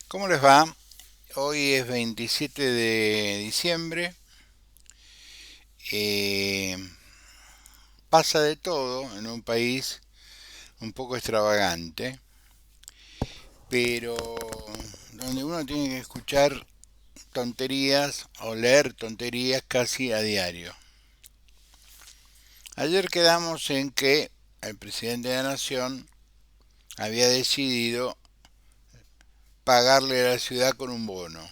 ¿Cómo les va? Hoy es 27 de diciembre. Eh, Pasa de todo en un país un poco extravagante, pero donde uno tiene que escuchar tonterías o leer tonterías casi a diario. Ayer quedamos en que el presidente de la Nación había decidido pagarle a la ciudad con un bono.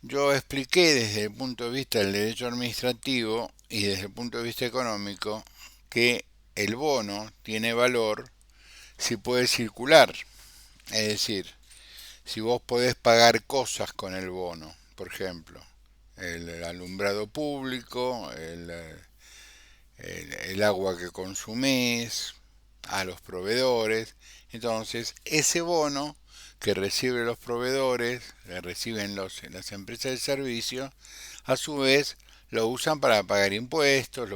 Yo expliqué desde el punto de vista del derecho administrativo y desde el punto de vista económico que el bono tiene valor si puede circular. Es decir, si vos podés pagar cosas con el bono, por ejemplo, el alumbrado público, el agua que consumís, a los proveedores. Entonces, ese bono que reciben los proveedores, que reciben las empresas de servicio, a su vez lo usan para pagar impuestos,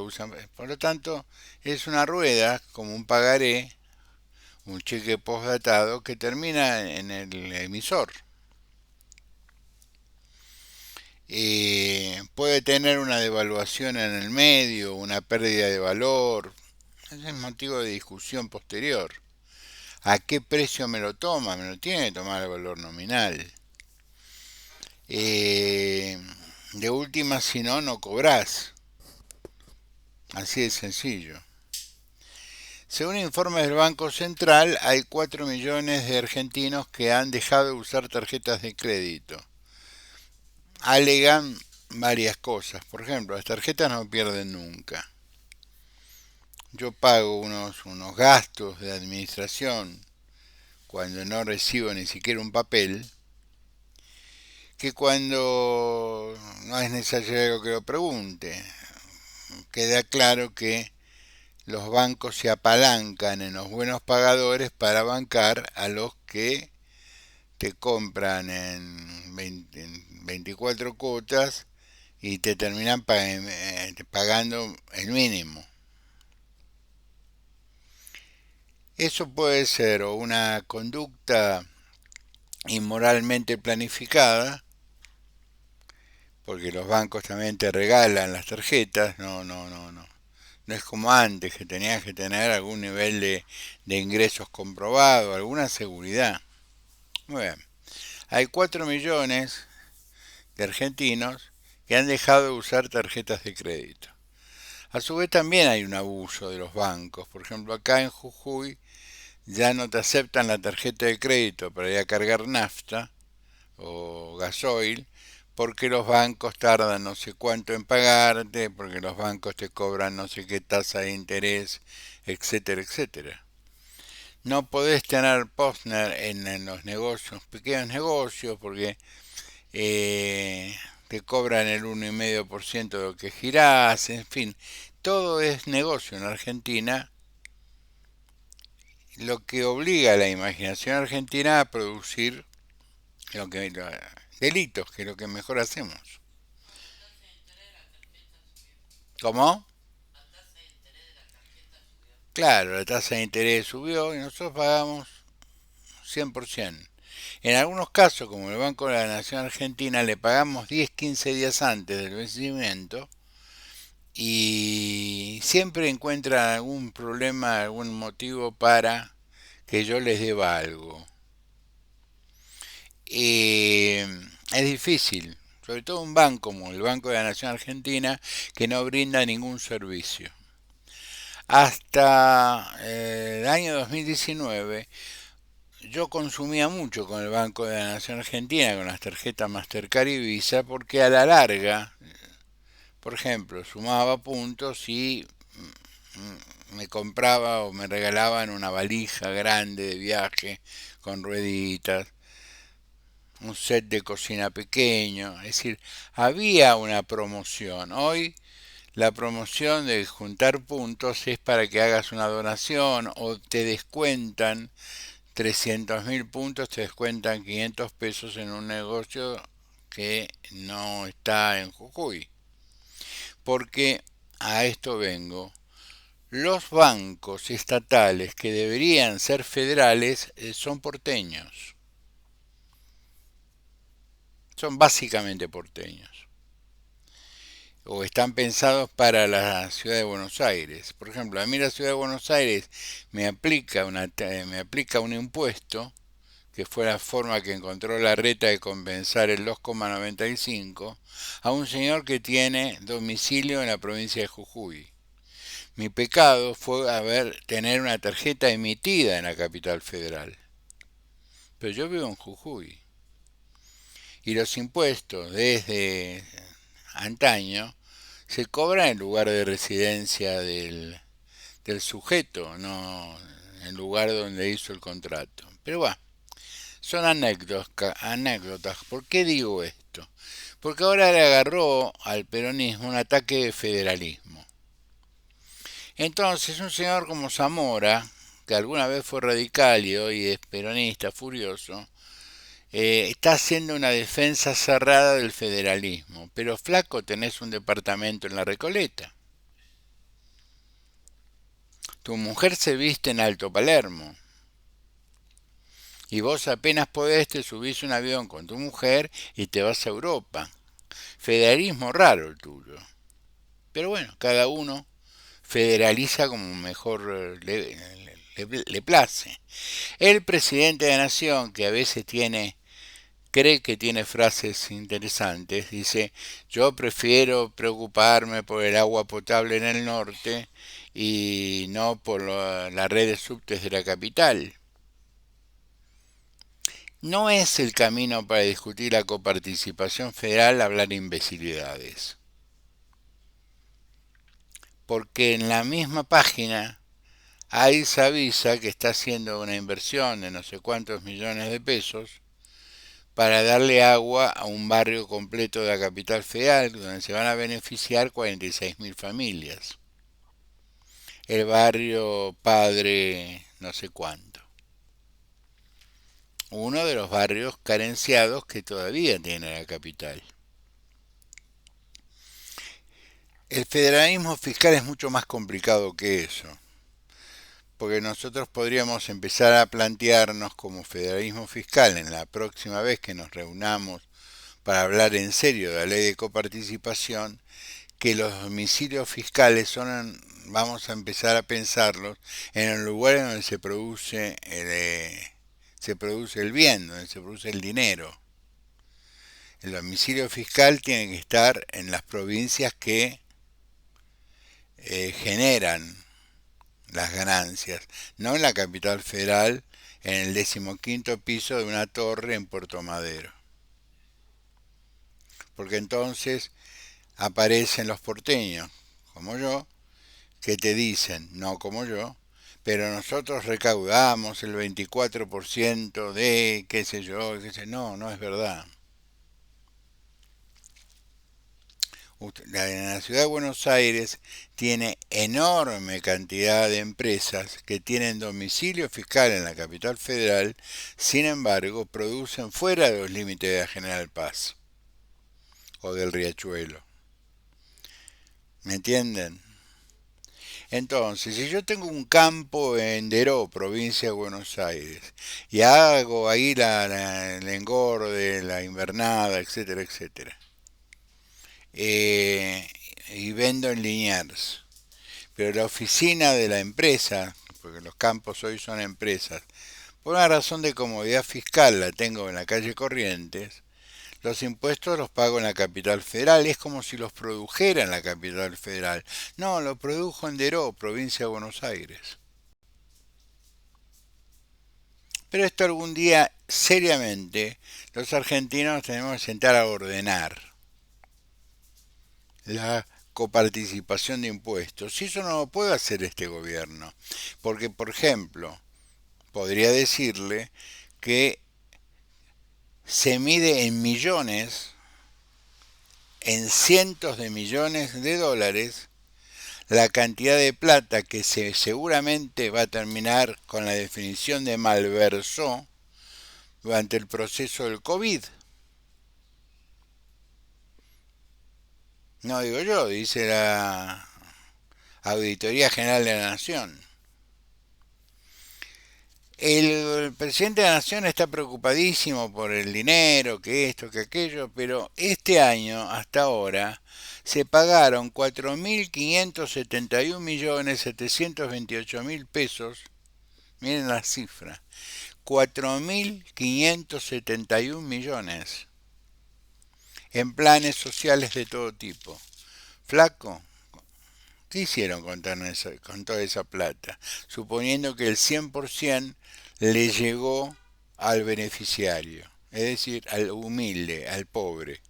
por lo tanto, es una rueda como un pagaré, un cheque postdatado que termina en el emisor. Puede tener una devaluación en el medio, una pérdida de valor, ese es motivo de discusión posterior. ¿A qué precio me lo toma? Me lo tiene que tomar el valor nominal. Eh, de última, si no, no cobrás. Así de sencillo. Según informes del Banco Central, hay 4 millones de argentinos que han dejado de usar tarjetas de crédito. Alegan varias cosas. Por ejemplo, las tarjetas no pierden nunca. Yo pago unos gastos de administración cuando no recibo ni siquiera un papel, que cuando no es necesario que lo pregunte. Queda claro que los bancos se apalancan en los buenos pagadores para bancar a los que te compran en 24 cuotas y te terminan pagando el mínimo. Eso puede ser o una conducta inmoralmente planificada, porque los bancos también te regalan las tarjetas, no. No es como antes, que tenías que tener algún nivel de ingresos comprobado, alguna seguridad. Muy bien. Hay 4 millones de argentinos que han dejado de usar tarjetas de crédito. A su vez también hay un abuso de los bancos. Por ejemplo, acá en Jujuy ya no te aceptan la tarjeta de crédito para ir a cargar nafta o gasoil, porque los bancos tardan no sé cuánto en pagarte, porque los bancos te cobran no sé qué tasa de interés, etcétera, etcétera. No podés tener postner en los negocios, pequeños negocios, porque te cobran el 1,5% de lo que girás, en fin, todo es negocio en Argentina, lo que obliga a la imaginación argentina a producir lo que, delitos, que es lo que mejor hacemos. ¿Cómo? Claro, la tasa de interés subió y nosotros pagamos 100%. En algunos casos, como el Banco de la Nación Argentina, le pagamos 10, 15 días antes del vencimiento y siempre encuentran algún problema, algún motivo para que yo les deba algo. Eh, es difícil, sobre todo un banco como el Banco de la Nación Argentina, que no brinda ningún servicio. Hasta el año 2019 yo consumía mucho con el Banco de la Nación Argentina, con las tarjetas Mastercard y Visa, porque a la larga, por ejemplo, sumaba puntos y me compraba o me regalaban una valija grande de viaje con rueditas, un set de cocina pequeño, es decir, había una promoción. Hoy la promoción de juntar puntos es para que hagas una donación o te descuentan 300.000 puntos, te descuentan 500 pesos en un negocio que no está en Jujuy. Porque a esto vengo. Los bancos estatales que deberían ser federales son porteños, son básicamente porteños, o están pensados para la ciudad de Buenos Aires. Por ejemplo, a mí la ciudad de Buenos Aires me aplica un impuesto, que fue la forma que encontró la reta de compensar el 2,95, a un señor que tiene domicilio en la provincia de Jujuy. Mi pecado fue tener una tarjeta emitida en la capital federal. Pero yo vivo en Jujuy. Y los impuestos desde antaño se cobran en lugar de residencia del sujeto, no en el lugar donde hizo el contrato. Pero bueno, son anécdotas. ¿Por qué digo esto? Porque ahora le agarró al peronismo un ataque de federalismo. Entonces un señor como Zamora, que alguna vez fue radical y hoy es peronista furioso, está haciendo una defensa cerrada del federalismo. Pero flaco, tenés un departamento en la Recoleta. Tu mujer se viste en Alto Palermo. Y vos apenas podés te subís un avión con tu mujer y te vas a Europa. Federalismo raro el tuyo. Pero bueno, cada uno federaliza como mejor le place. El presidente de la nación, que a veces cree que tiene frases interesantes, dice: yo prefiero preocuparme por el agua potable en el norte y no por la red de subtes de la capital. No es el camino para discutir la coparticipación federal hablar imbecilidades, porque en la misma página AISA avisa que está haciendo una inversión de no sé cuántos millones de pesos para darle agua a un barrio completo de la capital federal, donde se van a beneficiar 46.000 familias. El barrio Padre no sé cuánto. Uno de los barrios carenciados que todavía tiene la capital. El federalismo fiscal es mucho más complicado que eso, porque nosotros podríamos empezar a plantearnos como federalismo fiscal en la próxima vez que nos reunamos para hablar en serio de la ley de coparticipación, que los domicilios fiscales vamos a empezar a pensarlos en el lugar en donde se produce el bien, donde se produce el dinero. El domicilio fiscal tiene que estar en las provincias que generan las ganancias, no en la capital federal, en el 15º piso de una torre en Puerto Madero. Porque entonces aparecen los porteños, como yo, que te dicen, no como yo, pero nosotros recaudamos el 24% de qué sé yo, qué sé. No, no es verdad. La ciudad de Buenos Aires tiene enorme cantidad de empresas que tienen domicilio fiscal en la capital federal, sin embargo, producen fuera de los límites de la General Paz o del Riachuelo. ¿Me entienden? Entonces, si yo tengo un campo en Deró, provincia de Buenos Aires, y hago ahí el engorde, la invernada, etcétera, etcétera, eh, y vendo en Liniers, pero la oficina de la empresa, porque los campos hoy son empresas, por una razón de comodidad fiscal la tengo en la calle Corrientes, los impuestos los pago en la capital federal. Es como si los produjera en la capital federal. No, lo produjo en Deró, provincia de Buenos Aires. Pero esto algún día, seriamente, los argentinos tenemos que sentar a ordenar la coparticipación de impuestos. Y eso no lo puede hacer este gobierno. Porque, por ejemplo, podría decirle que se mide en millones, en cientos de millones de dólares, la cantidad de plata que seguramente va a terminar con la definición de malversó durante el proceso del COVID. No digo yo, dice Auditoría General de la Nación. El presidente de la Nación está preocupadísimo por el dinero, que esto, que aquello, pero este año, hasta ahora, se pagaron 4.571.728.000 pesos, miren la cifra, 4.571 millones, en planes sociales de todo tipo. Flaco, ¿qué hicieron con toda esa plata? Suponiendo que el 100% le llegó al beneficiario, es decir, al humilde, al pobre.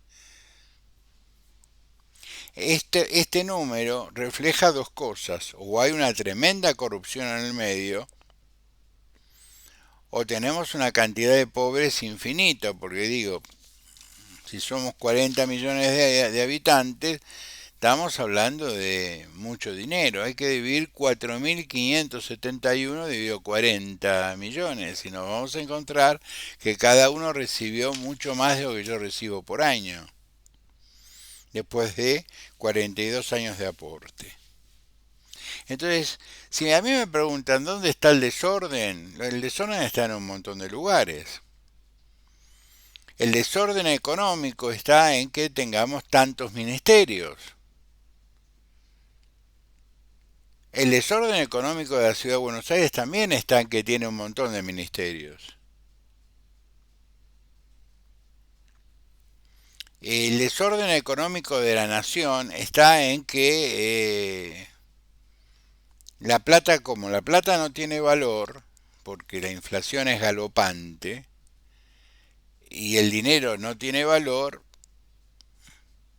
Este número refleja dos cosas: o hay una tremenda corrupción en el medio, o tenemos una cantidad de pobres infinita, porque digo, si somos 40 millones de habitantes, estamos hablando de mucho dinero. Hay que dividir 4.571 dividido 40 millones y nos vamos a encontrar que cada uno recibió mucho más de lo que yo recibo por año, después de 42 años de aporte. Entonces, si a mí me preguntan dónde está el desorden está en un montón de lugares. El desorden económico está en que tengamos tantos ministerios. El desorden económico de la Ciudad de Buenos Aires también está en que tiene un montón de ministerios. El desorden económico de la nación está en que como la plata no tiene valor, porque la inflación es galopante, y el dinero no tiene valor,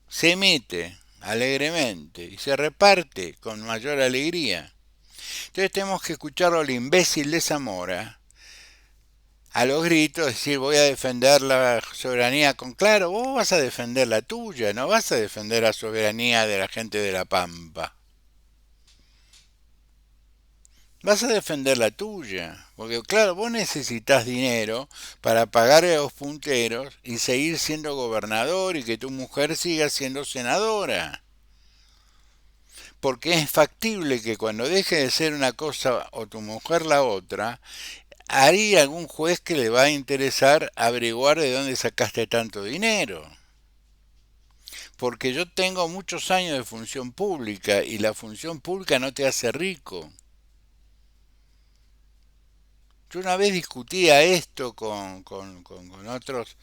se emite alegremente y se reparte con mayor alegría. Entonces tenemos que escucharlo al imbécil de Zamora, a los gritos, decir voy a defender la soberanía con claro, vos vas a defender la tuya, no vas a defender la soberanía de la gente de La Pampa. Vas a defender la tuya, porque claro, vos necesitas dinero para pagar a los punteros y seguir siendo gobernador y que tu mujer siga siendo senadora. Porque es factible que cuando deje de ser una cosa o tu mujer la otra, hay algún juez que le va a interesar averiguar de dónde sacaste tanto dinero. Porque yo tengo muchos años de función pública y la función pública no te hace rico. Yo una vez discutía esto con otros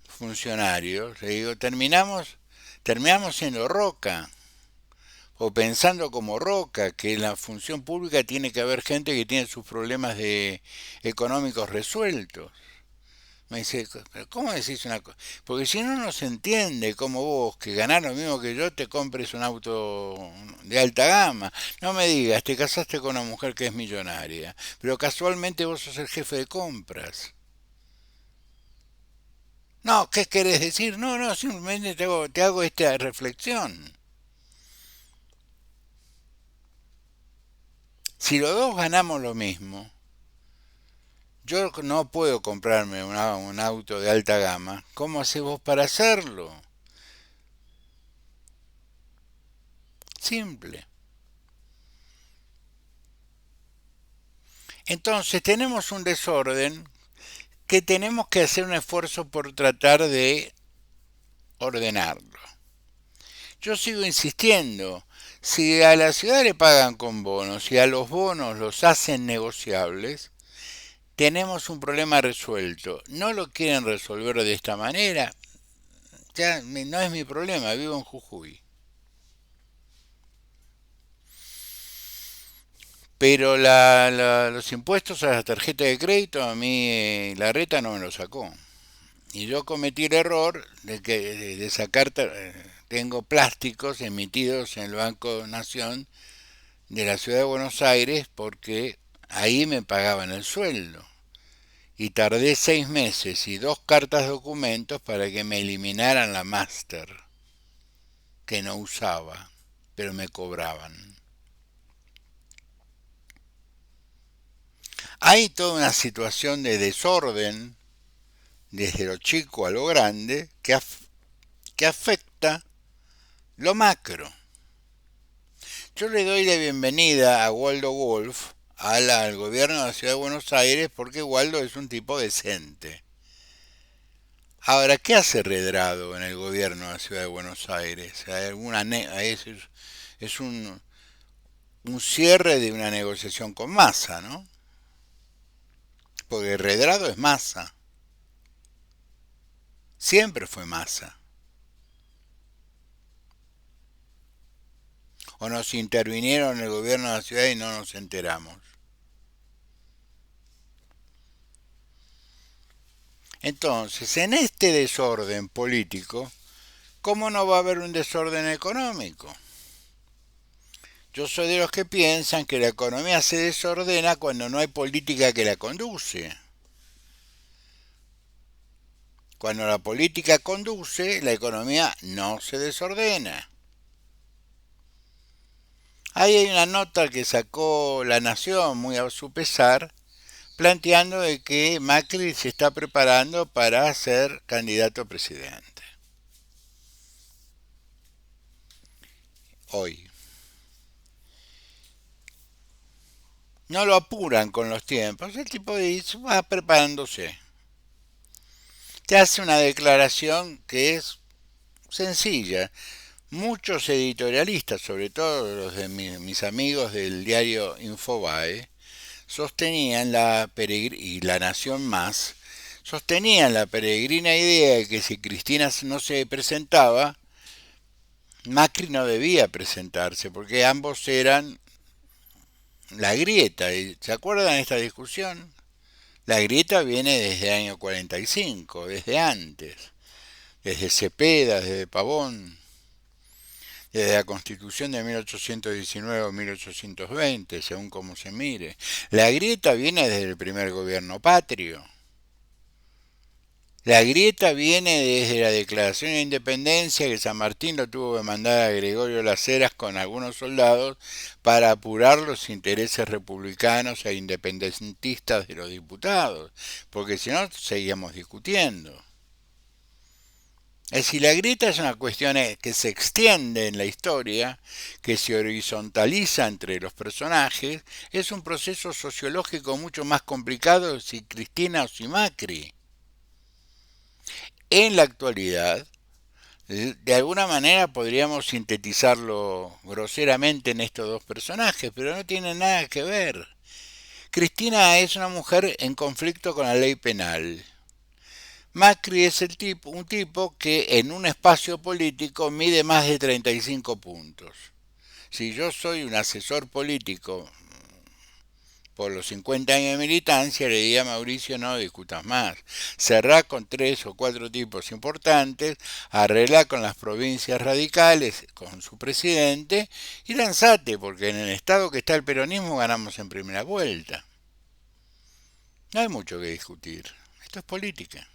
funcionarios, le digo, terminamos siendo Roca, o pensando como Roca, que en la función pública tiene que haber gente que tiene sus problemas económicos resueltos. Me dice, ¿pero cómo decís una cosa? Porque si no, no se entiende cómo vos, que ganás lo mismo que yo, te compres un auto de alta gama. No me digas, te casaste con una mujer que es millonaria, pero casualmente vos sos el jefe de compras. No, ¿qué querés decir? No, no, simplemente te hago esta reflexión. Si los dos ganamos lo mismo, yo no puedo comprarme un auto de alta gama. ¿Cómo haces vos para hacerlo? Simple. Entonces tenemos un desorden que tenemos que hacer un esfuerzo por tratar de ordenarlo. Yo sigo insistiendo, si a la ciudad le pagan con bonos y a los bonos los hacen negociables, tenemos un problema resuelto. No lo quieren resolver de esta manera, ya no es mi problema, vivo en Jujuy. Pero los impuestos a la tarjeta de crédito a mí la reta no me lo sacó. Y yo cometí el error de sacar, tengo plásticos emitidos en el Banco Nación de la Ciudad de Buenos Aires porque ahí me pagaban el sueldo. Y tardé 6 meses y 2 cartas documentos para que me eliminaran la Master, que no usaba, pero me cobraban. Hay toda una situación de desorden, desde lo chico a lo grande, que afecta lo macro. Yo le doy la bienvenida a Waldo Wolf al gobierno de la Ciudad de Buenos Aires porque Waldo es un tipo decente. Ahora, ¿qué hace Redrado en el gobierno de la Ciudad de Buenos Aires? ¿Hay alguna es un cierre de una negociación con Massa, ¿no? Porque Redrado es Massa, siempre fue Massa. O nos intervinieron en el gobierno de la ciudad y no nos enteramos. Entonces, en este desorden político, ¿cómo no va a haber un desorden económico? Yo soy de los que piensan que la economía se desordena cuando no hay política que la conduce. Cuando la política conduce, la economía no se desordena. Ahí hay una nota que sacó La Nación, muy a su pesar, planteando de que Macri se está preparando para ser candidato a presidente. Hoy. No lo apuran con los tiempos. El tipo dice, va preparándose. Te hace una declaración que es sencilla. Muchos editorialistas, sobre todo los de mis amigos del diario Infobae, sostenían y La Nación Más, sostenían la peregrina idea de que si Cristina no se presentaba, Macri no debía presentarse, porque ambos eran la grieta. ¿Se acuerdan de esta discusión? La grieta viene desde el año 45, desde antes, desde Cepeda, desde Pavón, desde la Constitución de 1819 o 1820, según como se mire. La grieta viene desde el primer gobierno patrio. La grieta viene desde la Declaración de Independencia que San Martín lo tuvo que mandar a Gregorio Las Heras con algunos soldados para apurar los intereses republicanos e independentistas de los diputados, porque si no seguíamos discutiendo. Es decir, la grieta es una cuestión que se extiende en la historia, que se horizontaliza entre los personajes, es un proceso sociológico mucho más complicado si Cristina o si Macri. En la actualidad, de alguna manera podríamos sintetizarlo groseramente en estos dos personajes, pero no tienen nada que ver. Cristina es una mujer en conflicto con la ley penal. Macri es un tipo que en un espacio político mide más de 35 puntos. Si yo soy un asesor político por los 50 años de militancia, le diría a Mauricio, no discutas más. Cerrá con 3 o 4 tipos importantes, arreglá con las provincias radicales, con su presidente, y lanzate, porque en el estado que está el peronismo ganamos en primera vuelta. No hay mucho que discutir. Esto es política.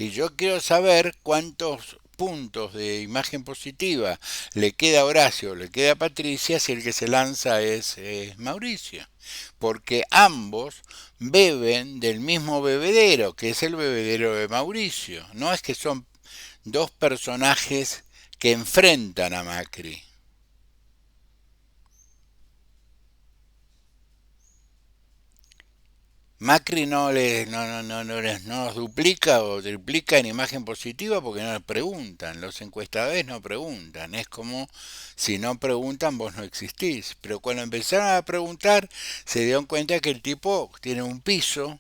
Y yo quiero saber cuántos puntos de imagen positiva le queda a Horacio, le queda a Patricia, si el que se lanza es Mauricio. Porque ambos beben del mismo bebedero, que es el bebedero de Mauricio. No es que son dos personajes que enfrentan a Macri. Macri no nos duplica o triplica en imagen positiva porque no les preguntan. Los encuestadores no preguntan. Es como si no preguntan vos no existís. Pero cuando empezaron a preguntar se dieron cuenta que el tipo tiene un piso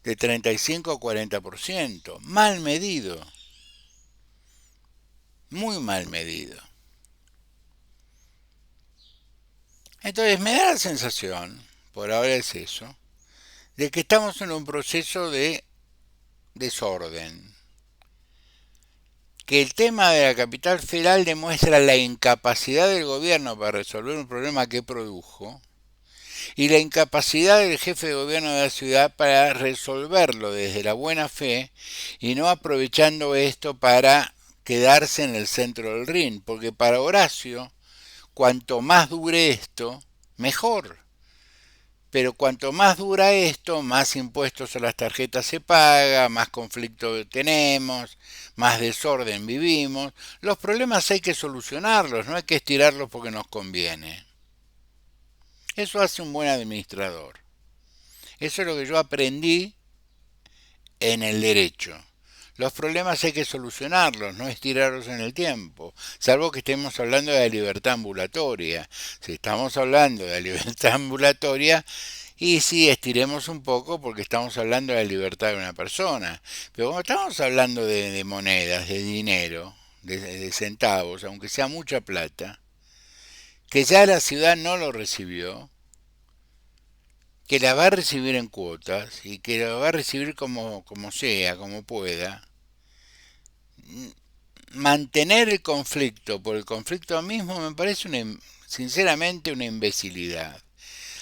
de 35 o 40%. Mal medido. Muy mal medido. Entonces me da la sensación, por ahora es eso, de que estamos en un proceso de desorden, que el tema de la capital federal demuestra la incapacidad del gobierno para resolver un problema que produjo y la incapacidad del jefe de gobierno de la ciudad para resolverlo desde la buena fe y no aprovechando esto para quedarse en el centro del ring, porque para Horacio, cuanto más dure esto, mejor. Pero cuanto más dura esto, más impuestos a las tarjetas se paga, más conflicto tenemos, más desorden vivimos. Los problemas hay que solucionarlos, no hay que estirarlos porque nos conviene. Eso hace un buen administrador. Eso es lo que yo aprendí en el derecho. Los problemas hay que solucionarlos, no estirarlos en el tiempo, salvo que estemos hablando de la libertad ambulatoria. Si estamos hablando de la libertad ambulatoria, y sí, estiremos un poco porque estamos hablando de la libertad de una persona. Pero cuando estamos hablando de monedas, de dinero, de centavos, aunque sea mucha plata, que ya la ciudad no lo recibió, que la va a recibir en cuotas y que la va a recibir como sea, como pueda, mantener el conflicto por el conflicto mismo me parece sinceramente una imbecilidad.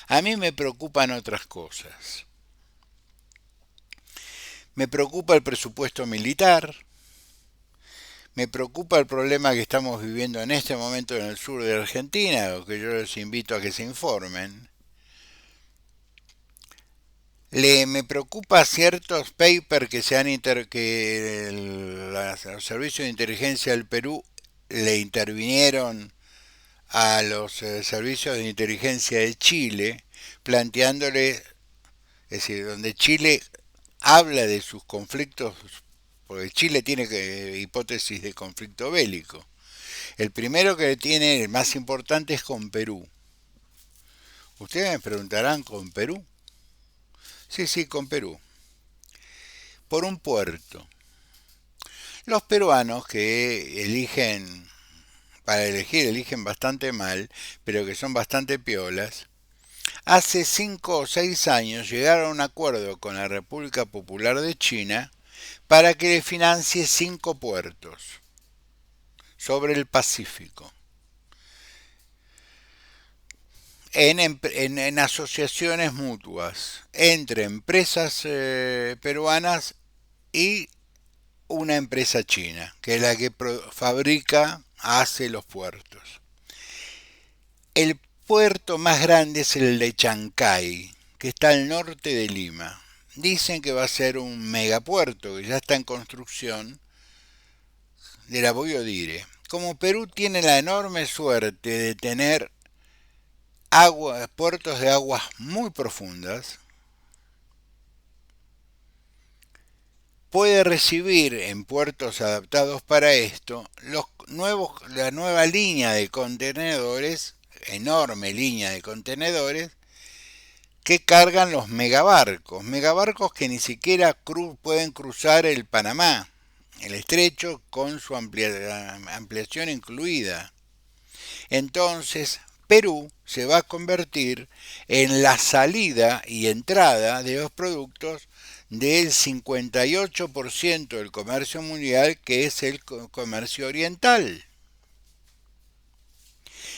A mí me preocupan otras cosas. Me preocupa el presupuesto militar, me preocupa el problema que estamos viviendo en este momento en el sur de Argentina, lo que yo les invito a que se informen. Me preocupa ciertos papers que los servicios de inteligencia del Perú le intervinieron a los servicios de inteligencia de Chile, planteándole, es decir, donde Chile habla de sus conflictos, porque Chile tiene hipótesis de conflicto bélico. El primero que tiene, el más importante, es con Perú. Ustedes me preguntarán, ¿con Perú? Sí, sí, con Perú. Por un puerto. Los peruanos que eligen, para elegir, eligen bastante mal, pero que son bastante piolas, hace 5 o 6 años llegaron a un acuerdo con la República Popular de China para que le financie 5 puertos sobre el Pacífico, en asociaciones mutuas entre empresas peruanas y una empresa china, que es la que fabrica, hace los puertos. El puerto más grande es el de Chancay, que está al norte de Lima. Dicen que va a ser un megapuerto, que ya está en construcción, de la Boyodire. Como Perú tiene la enorme suerte de tener puertos de aguas muy profundas, puede recibir en puertos adaptados para esto la nueva línea de contenedores, enorme línea de contenedores, que cargan los megabarcos que ni siquiera pueden cruzar el Panamá, el estrecho con su ampliación incluida. Entonces, Perú se va a convertir en la salida y entrada de los productos del 58% del comercio mundial, que es el comercio oriental.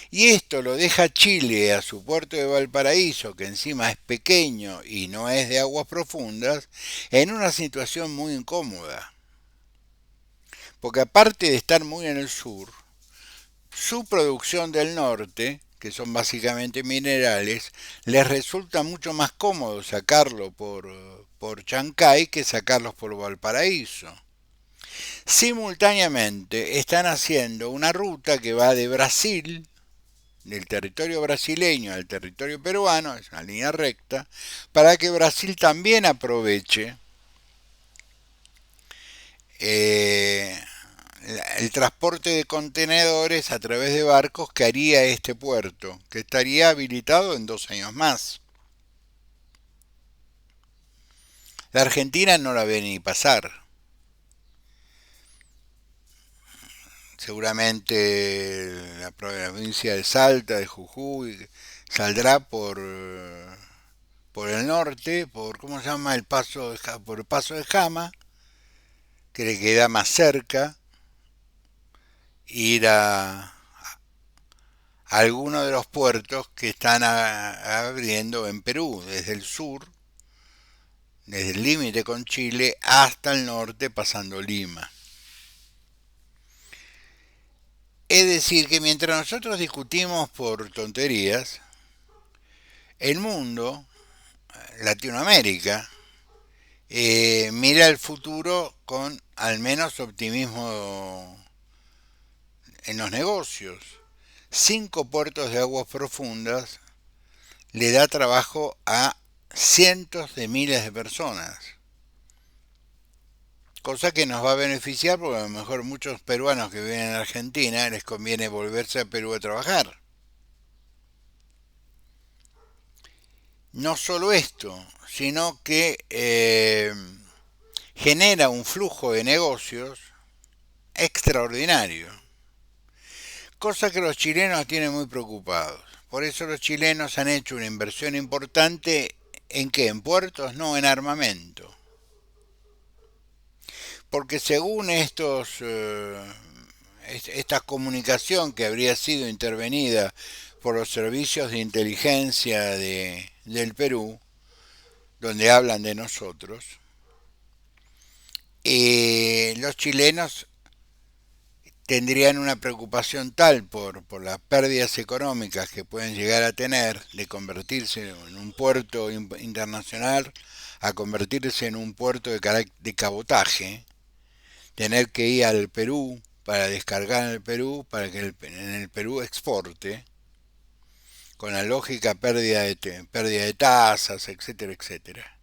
Y esto lo deja Chile a su puerto de Valparaíso, que encima es pequeño y no es de aguas profundas, en una situación muy incómoda. Porque aparte de estar muy en el sur, su producción del norte, que son básicamente minerales, les resulta mucho más cómodo sacarlo por Chancay que sacarlos por Valparaíso. Simultáneamente están haciendo una ruta que va de Brasil, del territorio brasileño al territorio peruano, es una línea recta, para que Brasil también aproveche eh, el transporte de contenedores a través de barcos que haría este puerto, que estaría habilitado en 2 años más. La Argentina no la ve ni pasar. Seguramente la provincia de Salta, de Jujuy, saldrá por el norte, por ¿cómo se llama? Por el paso de Jama, que le queda más cerca, ir a algunos de los puertos que están abriendo en Perú, desde el sur, desde el límite con Chile hasta el norte pasando Lima. Es decir, que mientras nosotros discutimos por tonterías, el mundo Latinoamérica mira el futuro con al menos optimismo en los negocios. 5 puertos de aguas profundas le da trabajo a cientos de miles de personas, cosa que nos va a beneficiar porque a lo mejor muchos peruanos que viven en Argentina les conviene volverse a Perú a trabajar. No solo esto, sino que genera un flujo de negocios extraordinario, cosa que los chilenos tienen muy preocupados. Por eso los chilenos han hecho una inversión importante en qué, en puertos, no en armamento. Porque según esta comunicación que habría sido intervenida por los servicios de inteligencia del Perú, donde hablan de nosotros, los chilenos tendrían una preocupación tal por las pérdidas económicas que pueden llegar a tener de convertirse en un puerto internacional a convertirse en un puerto de cabotaje, tener que ir al Perú para descargar en el Perú, para que en el Perú exporte, con la lógica pérdida de tasas, etcétera, etcétera.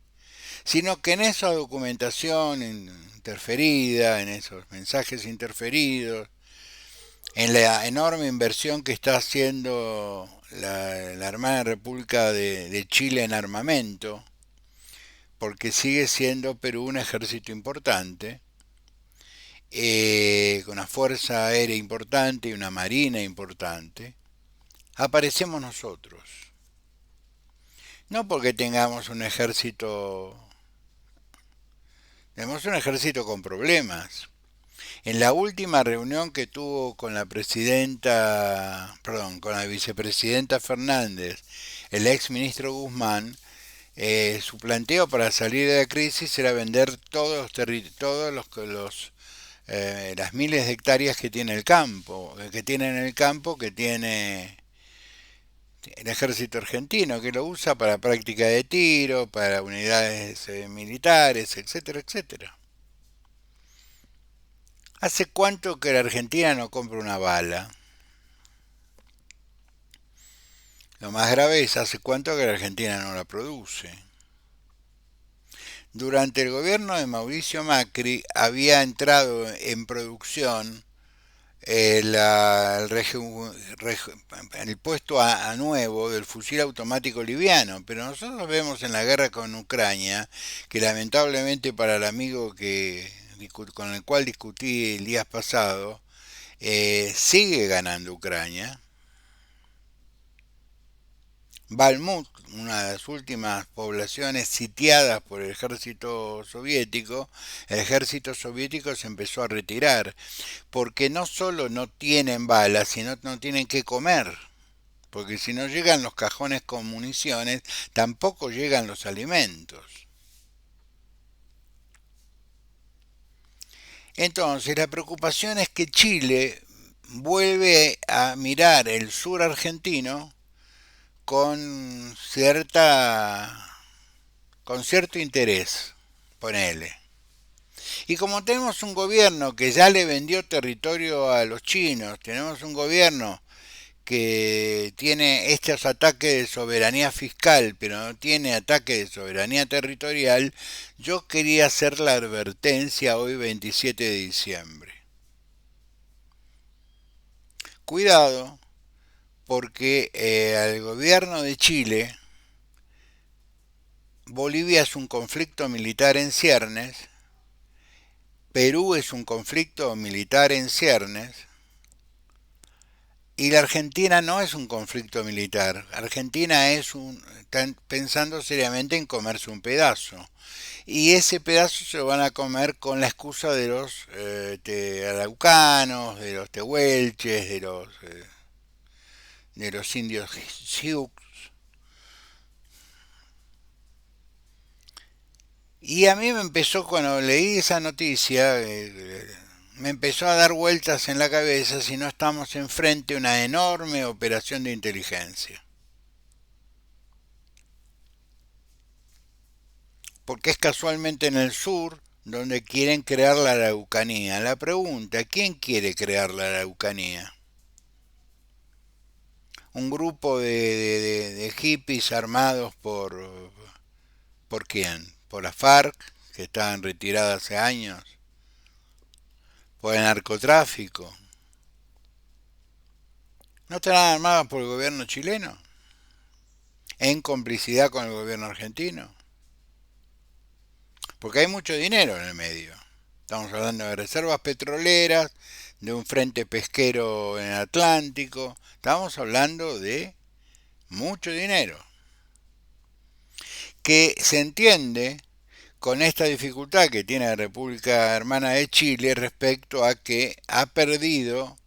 Sino que en esa documentación interferida, en esos mensajes interferidos, en la enorme inversión que está haciendo la hermana República de Chile en armamento, porque sigue siendo Perú un ejército importante, con una fuerza aérea importante y una marina importante, aparecemos nosotros. No porque tenemos un ejército con problemas. En la última reunión que tuvo con con la vicepresidenta Fernández, el ex ministro Guzmán, su planteo para salir de la crisis era vender las miles de hectáreas que tiene el campo, que tiene el ejército argentino, que lo usa para práctica de tiro, para unidades militares, etcétera, etcétera. ¿Hace cuánto que la Argentina no compra una bala? Lo más grave es hace cuánto que la Argentina no la produce. Durante el gobierno de Mauricio Macri había entrado en producción el puesto a nuevo del fusil automático liviano, pero nosotros vemos en la guerra con Ucrania que lamentablemente para el amigo con el cual discutí el día pasado, sigue ganando Ucrania. Balmut, una de las últimas poblaciones sitiadas por el ejército soviético se empezó a retirar, porque no solo no tienen balas, sino no tienen que comer, porque si no llegan los cajones con municiones, tampoco llegan los alimentos. Entonces, la preocupación es que Chile vuelve a mirar el sur argentino con con cierto interés, ponele. Y como tenemos un gobierno que ya le vendió territorio a los chinos, tenemos un gobierno que tiene estos ataques de soberanía fiscal, pero no tiene ataque de soberanía territorial, yo quería hacer la advertencia hoy 27 de diciembre. Cuidado, porque al gobierno de Chile, Bolivia es un conflicto militar en ciernes, Perú es un conflicto militar en ciernes, y la Argentina no es un conflicto militar. Están pensando seriamente en comerse un pedazo. Y ese pedazo se lo van a comer con la excusa de los araucanos, de los tehuelches, de los indios sioux. Y a mí me empezó, cuando leí esa noticia, me empezó a dar vueltas en la cabeza si no estamos enfrente a una enorme operación de inteligencia. porque es casualmente en el sur donde quieren crear la Araucanía. La pregunta, ¿quién quiere crear la Araucanía? Un grupo de hippies armados ¿por quién? ¿Por la FARC, que estaban retiradas hace años? ¿Por el narcotráfico? ¿No estarán armados por el gobierno chileno? ¿En complicidad con el gobierno argentino? Porque hay mucho dinero en el medio. Estamos hablando de reservas petroleras, de un frente pesquero en el Atlántico. Estamos hablando de mucho dinero. Que se entiende con esta dificultad que tiene la República Hermana de Chile respecto a que ha perdido,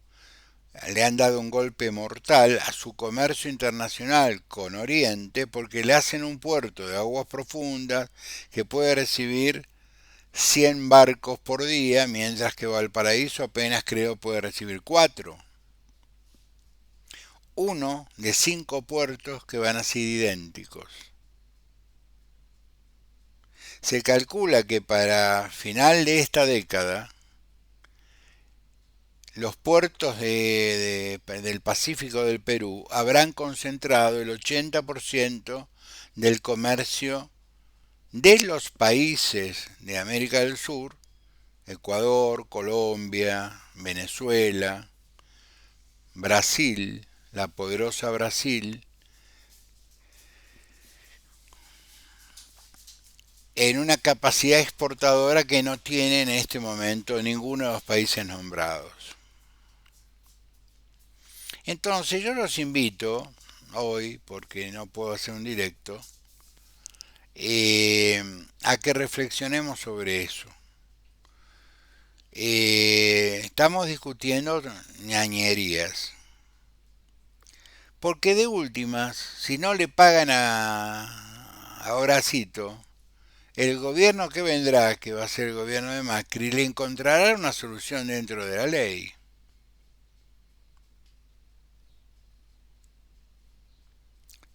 le han dado un golpe mortal a su comercio internacional con Oriente porque le hacen un puerto de aguas profundas que puede recibir 100 barcos por día, mientras que Valparaíso apenas creo puede recibir 4. Uno de 5 puertos que van a ser idénticos. Se calcula que para final de esta década, los puertos del Pacífico del Perú habrán concentrado el 80% del comercio de los países de América del Sur, Ecuador, Colombia, Venezuela, Brasil, la poderosa Brasil, en una capacidad exportadora que no tiene en este momento ninguno de los países nombrados. Entonces yo los invito hoy, porque no puedo hacer un directo, a que reflexionemos sobre eso. Estamos discutiendo ñañerías. Porque de últimas, si no le pagan a Horacito, el gobierno que vendrá, que va a ser el gobierno de Macri, le encontrará una solución dentro de la ley.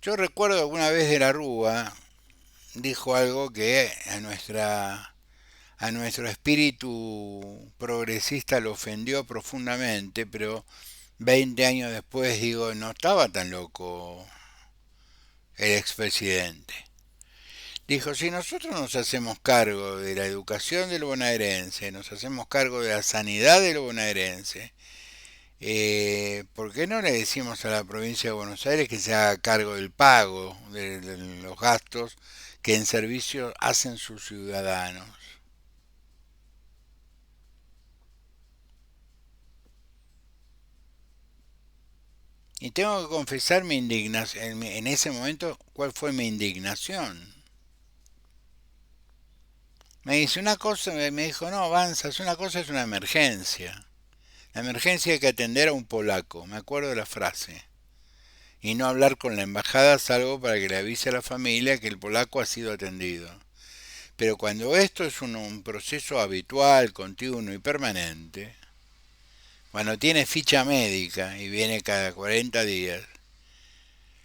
Yo recuerdo alguna vez de la Rúa dijo algo que a nuestro espíritu progresista lo ofendió profundamente, pero 20 años después digo, no estaba tan loco el expresidente. Dijo, si nosotros nos hacemos cargo de la educación del bonaerense, nos hacemos cargo de la sanidad del bonaerense, ¿por qué no le decimos a la provincia de Buenos Aires que se haga cargo del pago de los gastos que en servicio hacen sus ciudadanos? Y tengo que confesar mi indignación, en ese momento, ¿cuál fue mi indignación? Me dice una cosa, me dijo, no, avanzas, una cosa es una emergencia. La emergencia hay que atender a un polaco, me acuerdo de la frase. Y no hablar con la embajada salvo para que le avise a la familia que el polaco ha sido atendido. Pero cuando esto es un proceso habitual, continuo y permanente, cuando tiene ficha médica y viene cada 40 días,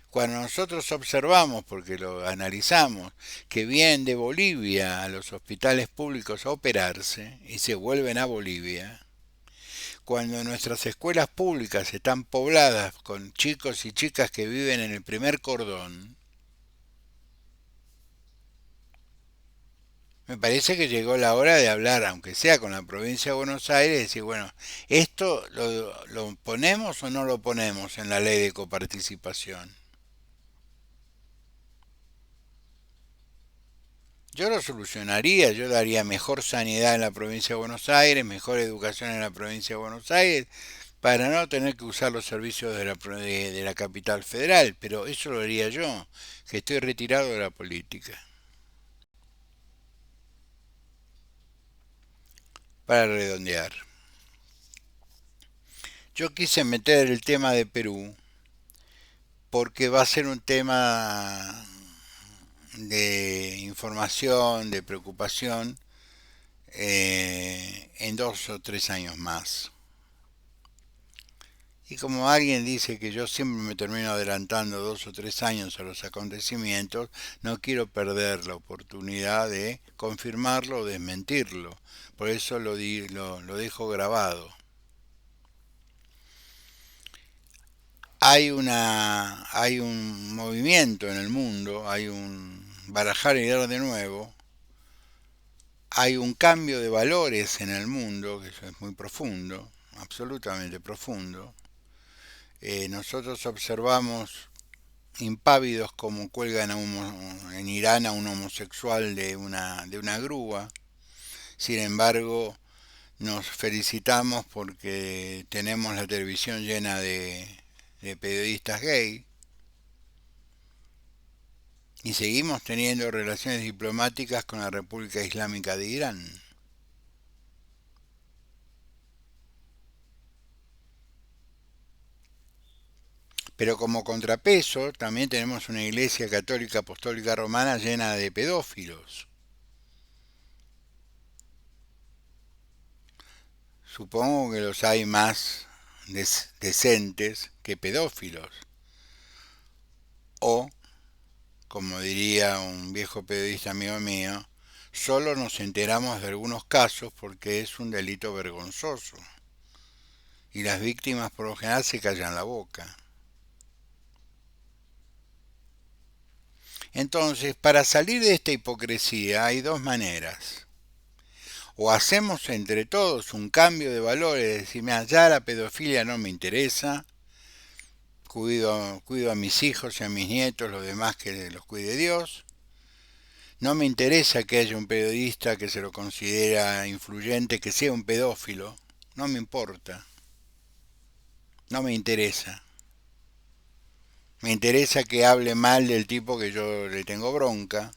cuando nosotros observamos, porque lo analizamos, que vienen de Bolivia a los hospitales públicos a operarse y se vuelven a Bolivia, cuando nuestras escuelas públicas están pobladas con chicos y chicas que viven en el primer cordón, me parece que llegó la hora de hablar, aunque sea con la provincia de Buenos Aires, y decir, bueno, ¿esto lo ponemos o no lo ponemos en la ley de coparticipación? Yo lo solucionaría, yo daría mejor sanidad en la provincia de Buenos Aires, mejor educación en la provincia de Buenos Aires, para no tener que usar los servicios de la capital federal, pero eso lo haría yo, que estoy retirado de la política. Para redondear, yo quise meter el tema de Perú porque va a ser un tema de información, de preocupación, en 2 o 3 años más. Y como alguien dice que yo siempre me termino adelantando 2 o 3 años a los acontecimientos, no quiero perder la oportunidad de confirmarlo o desmentirlo. Por eso lo dejo grabado. Hay un movimiento en el mundo, hay un barajar y dar de nuevo, hay un cambio de valores en el mundo, que eso es muy profundo, absolutamente profundo. Nosotros observamos impávidos como cuelgan en Irán a un homosexual de una grúa. Sin embargo, nos felicitamos porque tenemos la televisión llena de periodistas gay y seguimos teniendo relaciones diplomáticas con la República Islámica de Irán. Pero como contrapeso también tenemos una iglesia católica apostólica romana llena de pedófilos. Supongo que los hay más decentes que pedófilos. O, como diría un viejo periodista amigo mío, solo nos enteramos de algunos casos porque es un delito vergonzoso. Y las víctimas por lo general se callan la boca. Entonces, para salir de esta hipocresía hay dos maneras. O hacemos entre todos un cambio de valores, decir, mira, ya la pedofilia no me interesa, cuido a mis hijos y a mis nietos, los demás que los cuide Dios. No me interesa que haya un periodista que se lo considera influyente, que sea un pedófilo. No me importa. No me interesa. Me interesa que hable mal del tipo que yo le tengo bronca.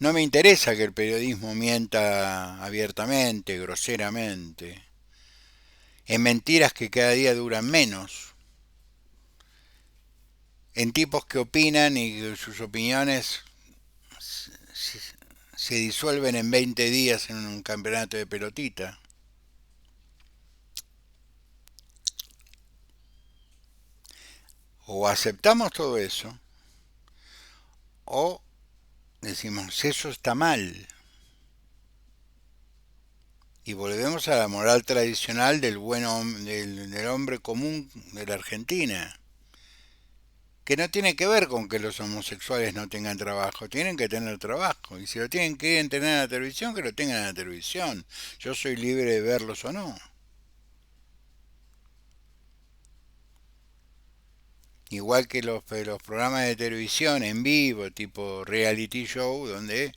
No me interesa que el periodismo mienta abiertamente, groseramente, en mentiras que cada día duran menos, en tipos que opinan y que sus opiniones se disuelven en 20 días en un campeonato de pelotita. O aceptamos todo eso, o decimos, eso está mal. Y volvemos a la moral tradicional del hombre común de la Argentina, que no tiene que ver con que los homosexuales no tengan trabajo, tienen que tener trabajo. Y si lo tienen que tener en la televisión, que lo tengan en la televisión. Yo soy libre de verlos o no. Igual que los programas de televisión en vivo, tipo reality show, donde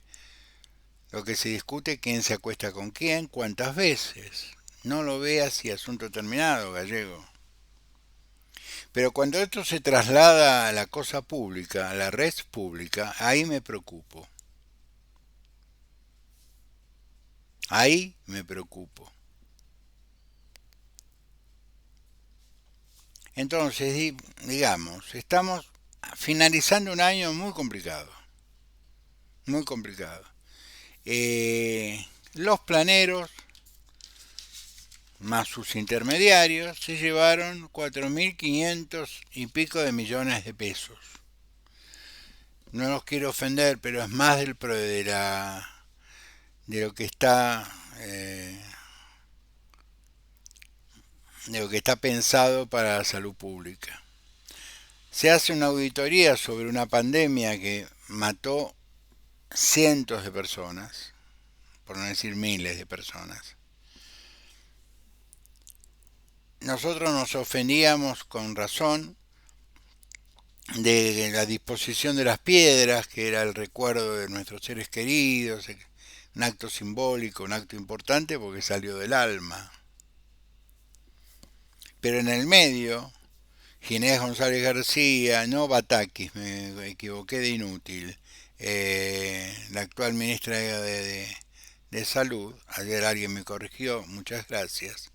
lo que se discute es quién se acuesta con quién, cuántas veces. No lo veas y asunto terminado, gallego. Pero cuando esto se traslada a la cosa pública, a la red pública, ahí me preocupo. Ahí me preocupo. Entonces, digamos, estamos finalizando un año muy complicado. Muy complicado. Los planeros, más sus intermediarios, se llevaron 4.500 y pico de millones de pesos. No los quiero ofender, pero es más de lo que está de lo que está pensado para la salud pública. Se hace una auditoría sobre una pandemia que mató cientos de personas, por no decir miles de personas. Nosotros nos ofendíamos con razón de la disposición de las piedras, que era el recuerdo de nuestros seres queridos, un acto simbólico, un acto importante porque salió del alma. Pero en el medio, Ginés González García, no Batakis, me equivoqué de inútil, la actual ministra de Salud, ayer alguien me corrigió, muchas gracias,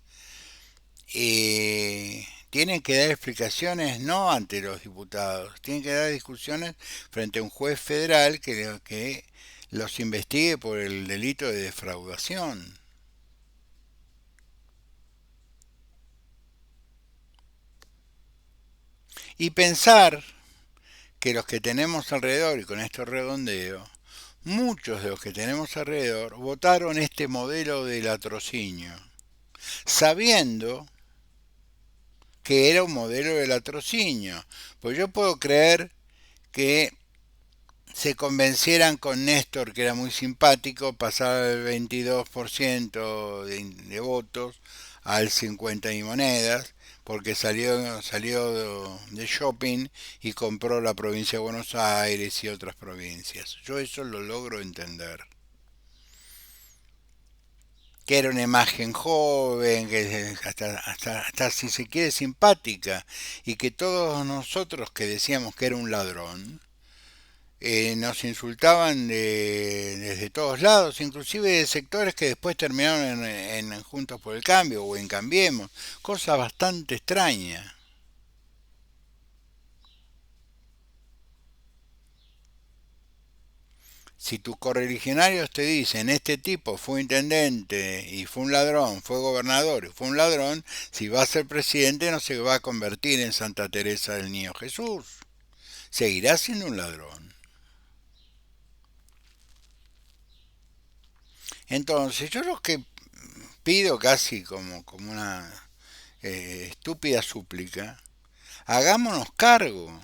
tienen que dar explicaciones no ante los diputados, tienen que dar discusiones frente a un juez federal que los investigue por el delito de defraudación. Y pensar que los que tenemos alrededor, y con esto redondeo, muchos de los que tenemos alrededor votaron este modelo de latrocinio, sabiendo que era un modelo de latrocinio. Pues yo puedo creer que se convencieran con Néstor, que era muy simpático, pasar del 22% de votos al 50 y monedas, porque salió de shopping y compró la provincia de Buenos Aires y otras provincias. Yo eso lo logro entender. Que era una imagen joven, que hasta si se quiere simpática, y que todos nosotros que decíamos que era un ladrón, nos insultaban desde todos lados, inclusive de sectores que después terminaron en Juntos por el Cambio o en Cambiemos, cosa bastante extraña. Si tus correligionarios te dicen este tipo fue intendente y fue un ladrón, fue gobernador y fue un ladrón, si va a ser presidente no se va a convertir en Santa Teresa del Niño Jesús, seguirá siendo un ladrón. Entonces yo lo que pido casi como una estúpida súplica, hagámonos cargo.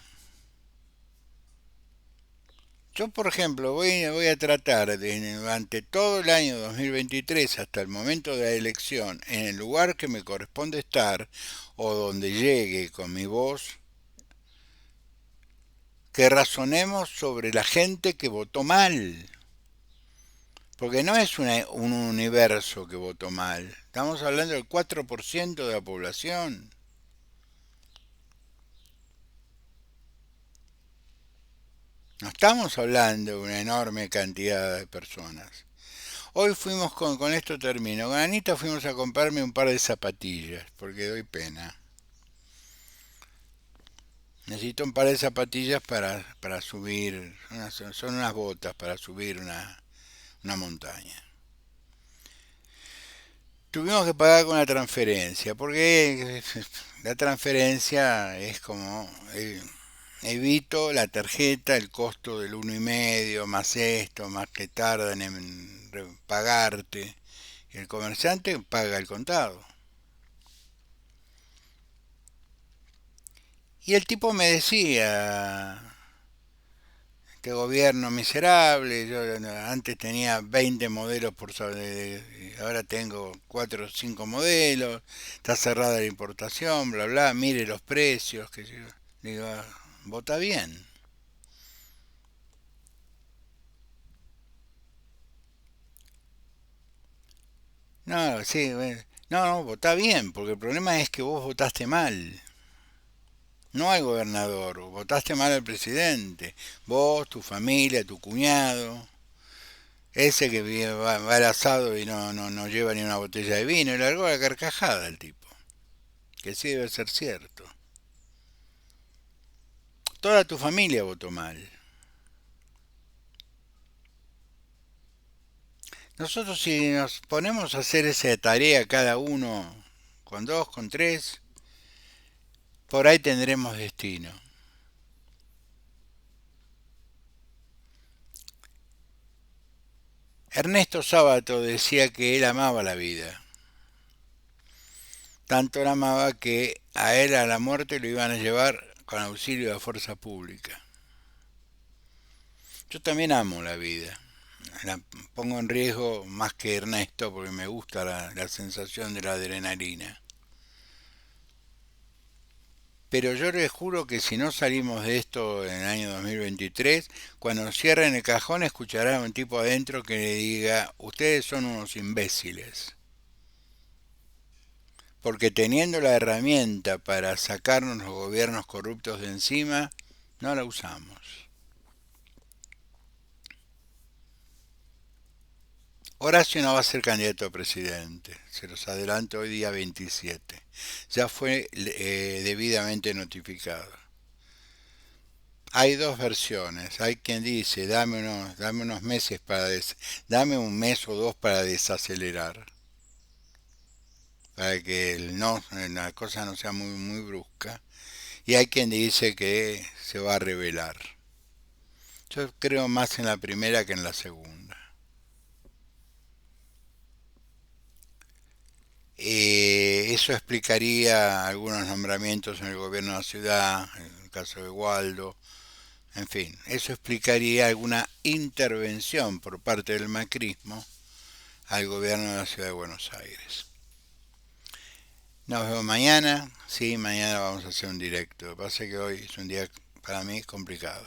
Yo, por ejemplo, voy a tratar de, durante todo el año 2023 hasta el momento de la elección, en el lugar que me corresponde estar o donde llegue con mi voz, que razonemos sobre la gente que votó mal. Porque no es un universo que votó mal. Estamos hablando del 4% de la población. No estamos hablando de una enorme cantidad de personas. Hoy fuimos con esto termino, con Anita fuimos a comprarme un par de zapatillas, porque doy pena. Necesito un par de zapatillas para subir, son unas botas para subir una montaña. Tuvimos que pagar con la transferencia, porque la transferencia es como, evito la tarjeta, el costo del 1,5, más esto, más que tardan en pagarte. El comerciante paga el contado. Y el tipo me decía, este gobierno miserable, yo antes tenía 20 modelos ahora tengo 4 o 5 modelos, está cerrada la importación, bla, bla, mire los precios, que yo digo, vota bien. No, sí, no, no, vota bien, porque el problema es que vos votaste mal. No al gobernador, votaste mal al presidente. Vos, tu familia, tu cuñado. Ese que va al asado y no lleva ni una botella de vino. Y largó la carcajada el tipo. Que sí debe ser cierto. Toda tu familia votó mal. Nosotros si nos ponemos a hacer esa tarea cada uno con dos, con tres, por ahí tendremos destino. Ernesto Sábato decía que él amaba la vida. Tanto la amaba que a él a la muerte lo iban a llevar con auxilio de la fuerza pública. Yo también amo la vida. La pongo en riesgo más que Ernesto porque me gusta la sensación de la adrenalina. Pero yo les juro que si no salimos de esto en el año 2023, cuando cierren el cajón escucharán a un tipo adentro que le diga, ustedes son unos imbéciles. Porque teniendo la herramienta para sacarnos los gobiernos corruptos de encima, no la usamos. Horacio no va a ser candidato a presidente, se los adelanto hoy día 27. Ya fue debidamente notificado. Hay dos versiones. Hay quien dice, dame unos meses dame un mes o dos para desacelerar, para que la cosa no sea muy brusca. y hay quien dice que se va a revelar. Yo creo más en la primera que en la segunda. Eso explicaría algunos nombramientos en el gobierno de la ciudad, en el caso de Waldo, en fin, eso explicaría alguna intervención por parte del macrismo al gobierno de la ciudad de Buenos Aires. Nos vemos mañana, sí, mañana vamos a hacer un directo, lo que pasa es que hoy es un día para mí complicado.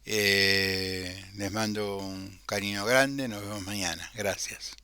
Les mando un cariño grande, nos vemos mañana, gracias.